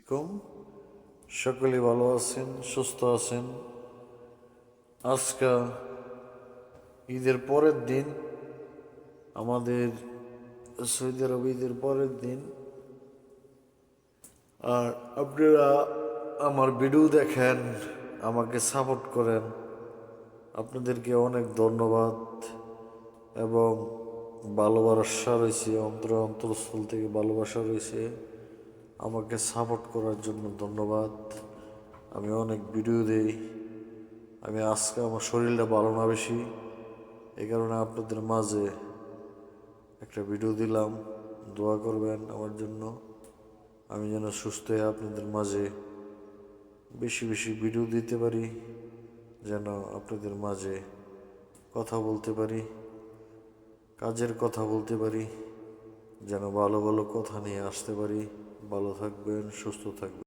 আলাইকুম। সকলে ভালো আছেন, সুস্থ আছেন। আজকে ঈদের পরের দিন, আমাদের সৌদি আরব ঈদের পরের দিন, আর আপনারা আমার ভিডিও দেখেন, আমাকে সাপোর্ট করেন, আপনাদেরকে অনেক ধন্যবাদ এবং ভালোবাসা রয়েছে, অন্তরস্থল থেকে ভালোবাসা রয়েছে। আমাকে সাপোর্ট করার জন্য ধন্যবাদ। আমি অনেক ভিডিও দিই। আমি আজকে আমার শরীরটা ভালো না বেশি, এই কারণে আপনাদের মাঝে একটা ভিডিও দিলাম। দোয়া করবেন আমার জন্য, আমি যেন সুস্থ হয়ে আপনাদের মাঝে বেশি বেশি ভিডিও দিতে পারি, যেন আপনাদের মাঝে কথা বলতে পারি, কাজের কথা বলতে পারি, যেন ভালো ভালো কথা নিয়ে আসতে পারি। ভালো থাকবেন, সুস্থ থাকবেন।